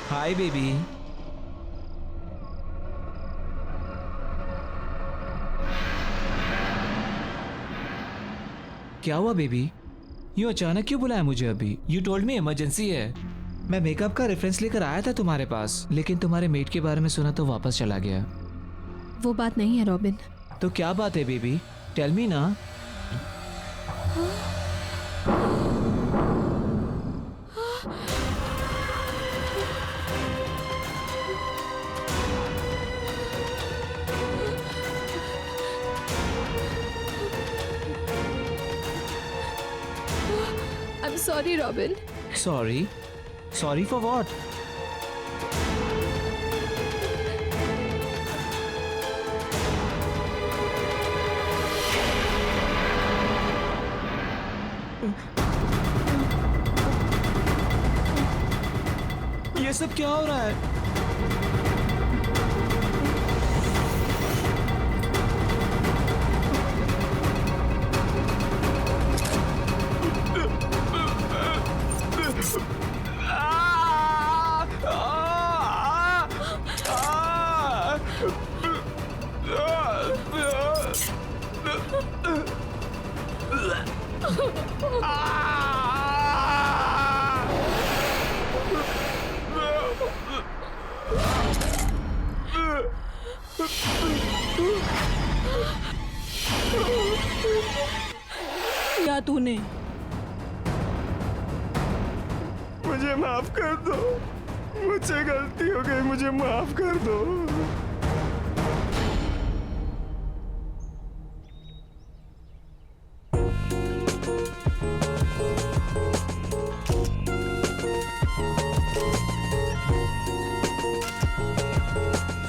Hi baby. क्या हुआ baby? यूं अचानक क्यों बुलाया मुझे अभी? यू टोल्ड मी इमरजेंसी है। मैं मेकअप का रेफरेंस लेकर आया था तुम्हारे पास, लेकिन तुम्हारे मेट के बारे में सुना तो वापस चला गया। वो बात नहीं है रॉबिन। तो क्या बात है बेबी? टेल मी ना। I am sorry robin. Sorry? Sorry for what? ये सब क्या हो रहा है? क्या तूने? मुझे माफ कर दो, मुझसे गलती हो गई, मुझे माफ कर दो।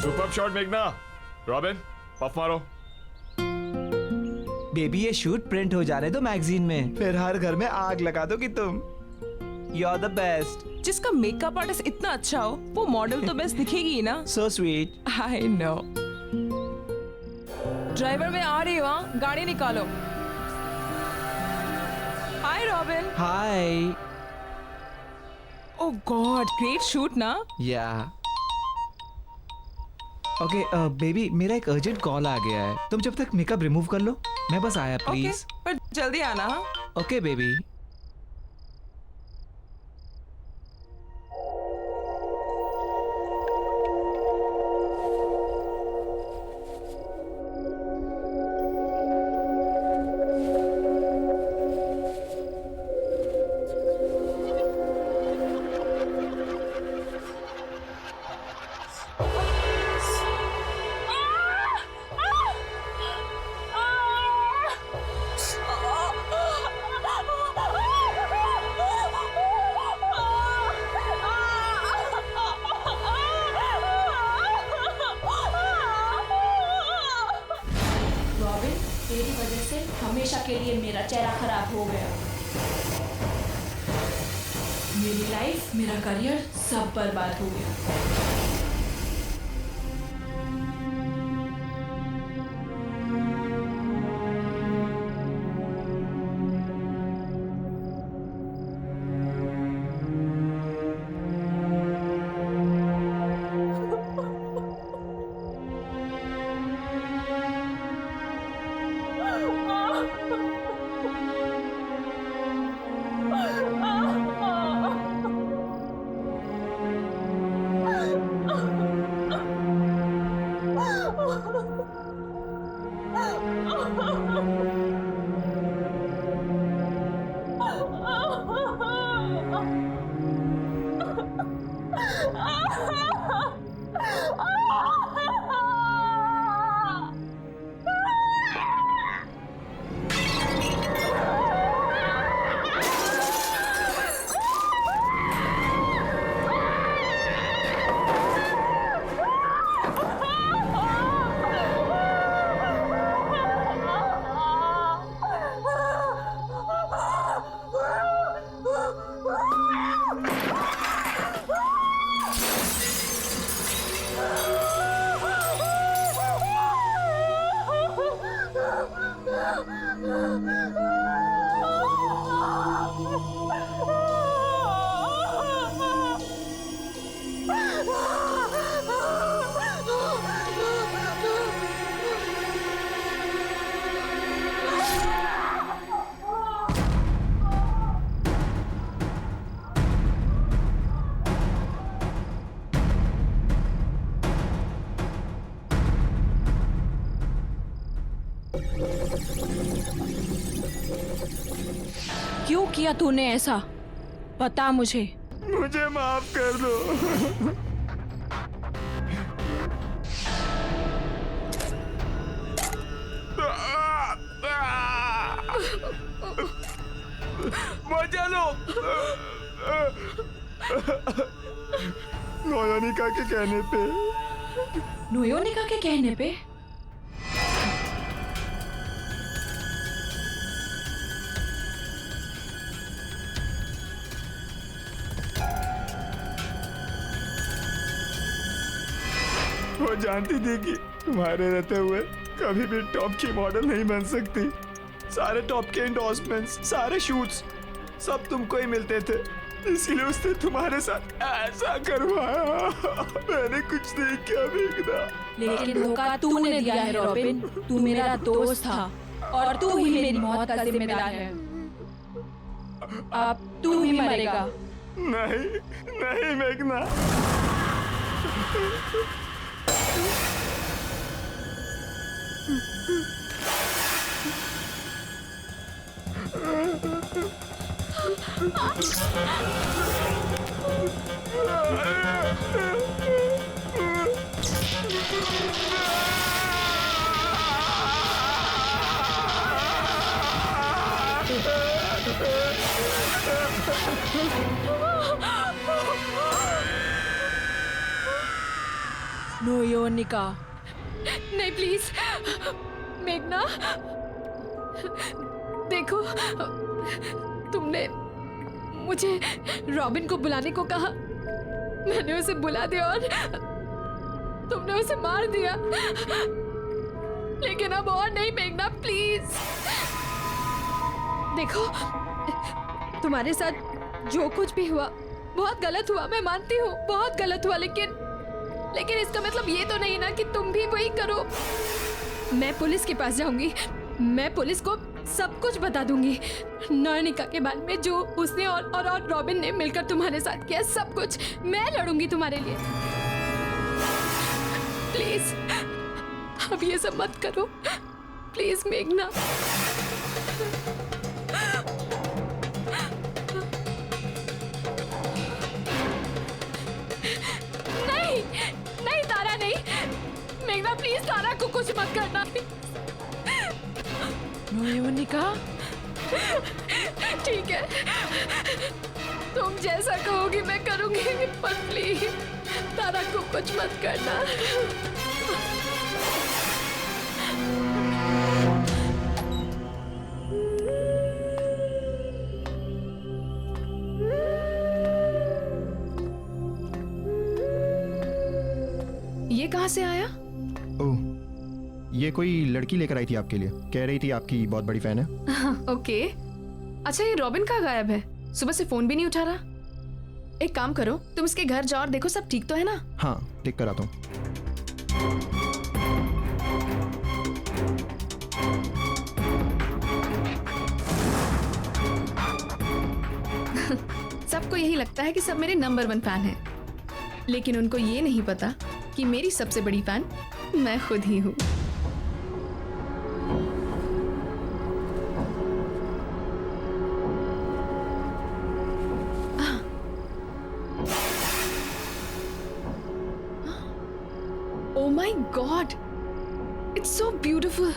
सुपर शॉट मेघना। रॉबिन पफ मारो। बेबी ये शूट प्रिंट हो जाने दो मैगजीन में, फिर हर घर में आग लगा दोगी तुम। You are the best. जिसका मेकअप आर्टिस्ट इतना अच्छा हो वो मॉडल तो बेस्ट दिखेगी ही ना। So sweet. I know. Driver मैं आ रही हूँ, गाड़ी निकालो। हाय रॉबिन। हाय। ओह गॉड, ग्रेट शूट ना। या ओके बेबी, मेरा एक अर्जेंट कॉल आ गया है, तुम जब तक मेकअप रिमूव कर लो, मैं बस आया ओके, प्लीज। पर जल्दी आना। हाँ? Okay baby. रॉबिन, तेरी वजह से हमेशा के लिए मेरा चेहरा खराब हो गया। मेरी लाइफ, मेरा करियर सब बर्बाद हो गया। किया तूने ऐसा? बता मुझे। मुझे माफ कर दो। मजा लो। नोयोनिका के कहने पे। नोयोनिका के कहने पे? वो जानती थी कि तुम्हारे रहते हुए कभी भी टॉप की मॉडल नहीं बन सकती। सारे टॉप के एंडोर्समेंट्स, सारे शूट्स सब तुमको ही मिलते थे, इसीलिए उसने तुम्हारे साथ ऐसा करवाया। मैंने कुछ नहीं किया मेघना। लेकिन धोखा तूने दिया है रॉबिन। तू मेरा दोस्त था और तू ही मेरी मौत का जिम्मेदार है। अब तू ही मरेगा। नहीं नहीं मेघना। नोयोनिका। नहीं प्लीज मेघना, देखो तुमने मुझे रॉबिन को बुलाने को कहा, मैंने उसे बुला दिया और तुमने उसे मार दिया। लेकिन अब और नहीं मेघना, प्लीज। देखो तुम्हारे साथ जो कुछ भी हुआ बहुत गलत हुआ, मैं मानती हूँ बहुत गलत हुआ, लेकिन इसका मतलब ये तो नहीं ना कि तुम भी वही करो। मैं पुलिस के पास जाऊंगी, मैं पुलिस को सब कुछ बता दूंगी, नोयोनिका के बारे में, जो उसने और रॉबिन ने मिलकर तुम्हारे साथ किया, सब कुछ मैं लड़ूंगी तुम्हारे लिए। प्लीज अब ये सब मत करो, प्लीज मेघना। नहीं नहीं तारा, नहीं मेघना, प्लीज तारा को कुछ मत करना। नोयोनिका। ठीक है, तुम जैसा कहोगी मैं करूंगी, पर प्लीज तारा को कुछ मत करना। ये कहाँ से आया? ओह, ये कोई लड़की लेकर आई थी आपके लिए। कह रही थी आपकी बहुत बड़ी फैन है। ओके। अच्छा ये रॉबिन कहाँ गायब है? सुबह से फोन भी नहीं उठा रहा। एक काम करो, तुम इसके घर जाओ और देखो सब ठीक तो है ना? हाँ, देख कर आता हूँ। सबको यही लगता है कि सब मेरे नंबर 1 फैन हैं, लेकिन उनको ये नहीं पता कि मेरी सबसे बड़ी फैन मैं खुद ही हूँ। Oh my God! It's so beautiful.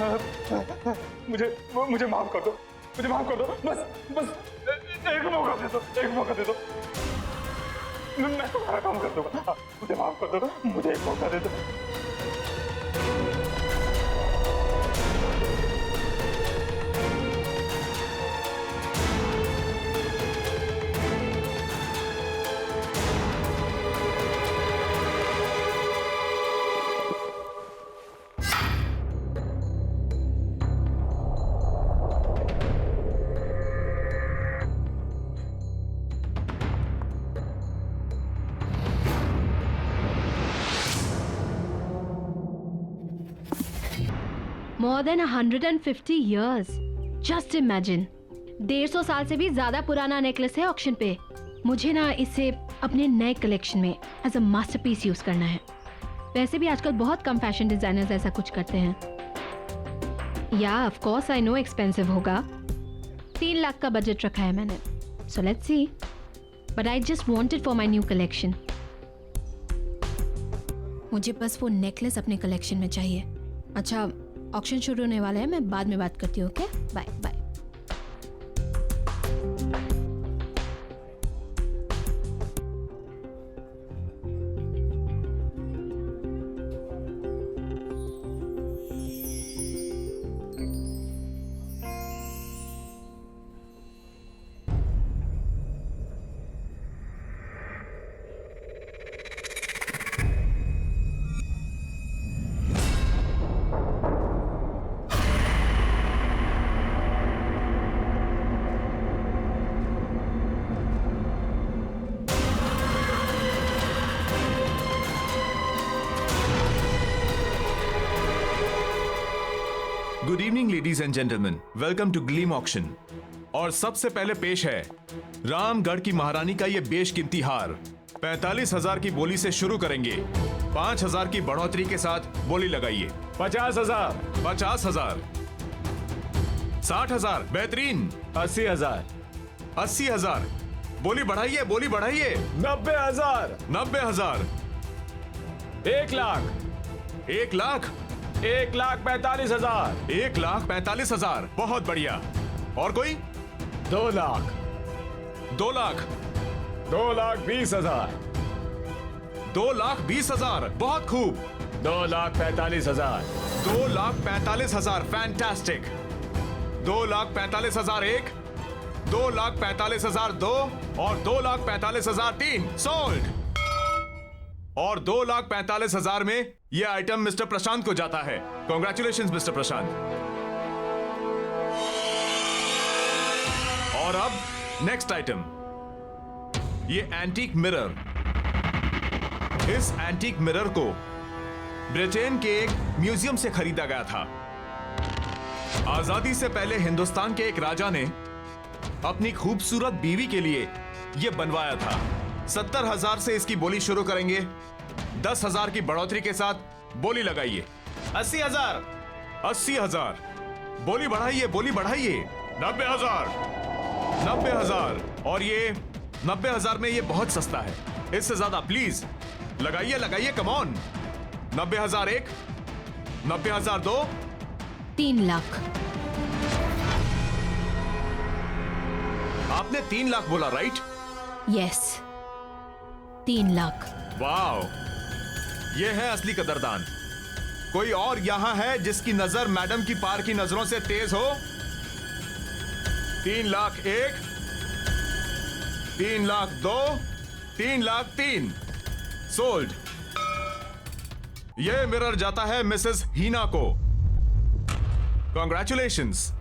मुझे माफ कर दो, मुझे माफ कर दो, बस एक मौका दे दो, एक मौका दे दो, मैं तुम्हारा काम कर दूंगा, मुझे माफ कर दो, मुझे एक मौका दे दो। More than 150 years. Just imagine. 150 साल से भी ज्यादा पुराना नेकलेस है ऑक्शन पे। मुझे ना इसे अपने नए कलेक्शन में एज अ मास्टरपीस यूज करना है। वैसे भी आजकल बहुत कम फैशन डिजाइनर्स ऐसा कुछ करते हैं। या of course I know expensive होगा। 3 लाख का बजट रखा है मैंने। So let's see. But I just want it for my new collection. मुझे बस वो नेकलेस अपने कलेक्शन में चाहिए। अच्छा, ऑक्शन शुरू होने वाला है, मैं बाद में बात करती हूँ। Okay, bye bye. Good evening ladies and gentleman, welcome to Gleam auction. और सबसे पहले पेश है रामगढ़ की महारानी का ये बेशकीमती हार। 45,000 की बोली से शुरू करेंगे। 5,000 की बढ़ोतरी के साथ बोली लगाइए। 50,000, 50,000, 60,000, बेहतरीन। 80,000, 80,000, बोली बढ़ाइए, बोली बढ़ाइए। 90,000, 90,000, 1 लाख, 1 लाख, 1,45,000, 1,45,000, बहुत बढ़िया। और कोई? 2 लाख, 2 लाख, 2,20,000, 2,20,000, बहुत खूब। 2,45,000, 2,45,000, फैंटास्टिक। 2,45,000 1, 2,45,000 2 और 2,45,000 3, सोल्ड। और 2,45,000 में यह आइटम मिस्टर प्रशांत को जाता है। कॉन्ग्रेचुलेशंस मिस्टर प्रशांत। और अब नेक्स्ट आइटम, ये एंटीक मिरर। इस एंटीक मिरर को ब्रिटेन के एक म्यूजियम से खरीदा गया था। आजादी से पहले हिंदुस्तान के एक राजा ने अपनी खूबसूरत बीवी के लिए यह बनवाया था। 70,000 से इसकी बोली शुरू करेंगे। 10,000 की बढ़ोतरी के साथ बोली लगाइए। 80,000, 80,000, बोली बढ़ाइए, बोली बढ़ाइए। 90,000, 90,000, और ये 90,000 में ये बहुत सस्ता है। इससे ज्यादा प्लीज लगाइए, लगाइए, कम ऑन। 90,000 1, 90,000 2, 3 लाख। आपने 3 लाख बोला, राइट? यस, 3 लाख। वाओ, ये है असली कदरदान। कोई और यहां है जिसकी नजर मैडम की पार की नजरों से तेज हो? 3 लाख 1, 3 लाख 2, 3 लाख 3, सोल्ड। यह मिरर जाता है मिसेस हीना को। कॉन्ग्रेचुलेशंस।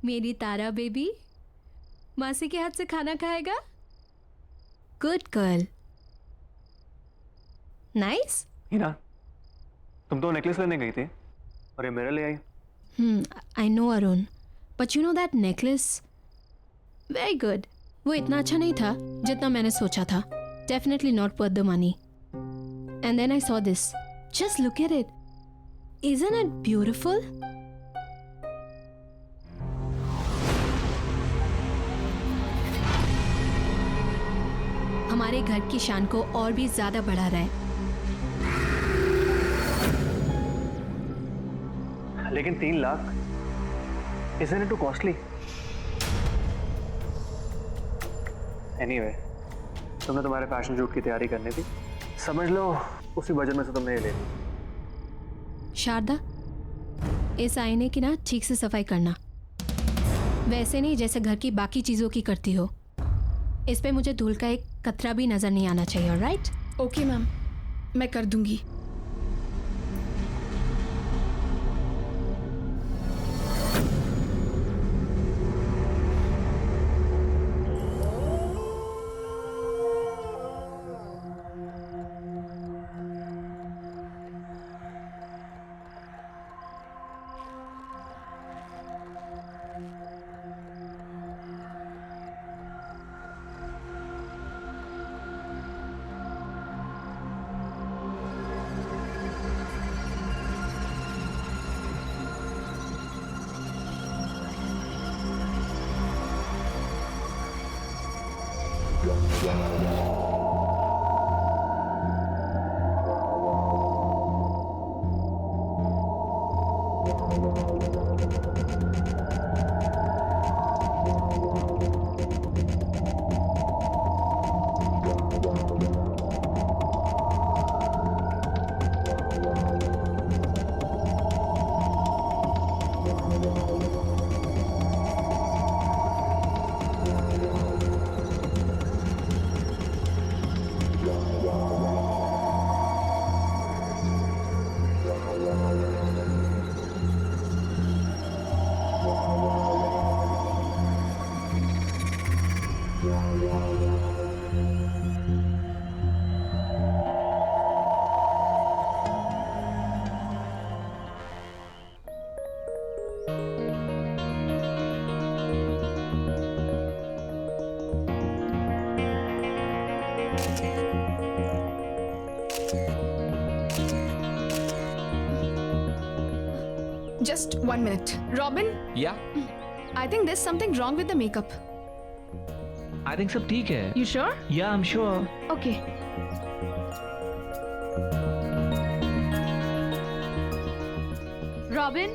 मेरी तारा बेबी मासी के हाथ से खाना खाएगा। Good girl. नाइस। हीना, तुम तो नेकलेस लेने गई थी और ये मेरे ले आई। I know Arun, but you know that necklace very good. वो इतना अच्छा नहीं था जितना मैंने सोचा था. Definitely not worth the money. And then I saw this. Just look at it. Isn't it beautiful? हमारे घर की शान को और भी ज्यादा बढ़ा रहा है. लेकिन 3 lakh isn't it too costly? Anyway, तुमने तुम्हारे फैशन शूट की तैयारी करनी थी, समझ लो उसी बजट में से तुमने ये ले ली. शारदा, इस आईने की ना ठीक से सफाई करना. वैसे नहीं जैसे घर की बाकी चीजों की करती हो. इस पे मुझे धूल का एक कतरा भी नजर नहीं आना चाहिए. ऑलराइट? ओके मैम, मैं कर दूंगी. Just 1 minute. Robin, या I think there's something wrong with the makeup. I think सब ठीक है. You sure? या I am sure. Okay. Robin,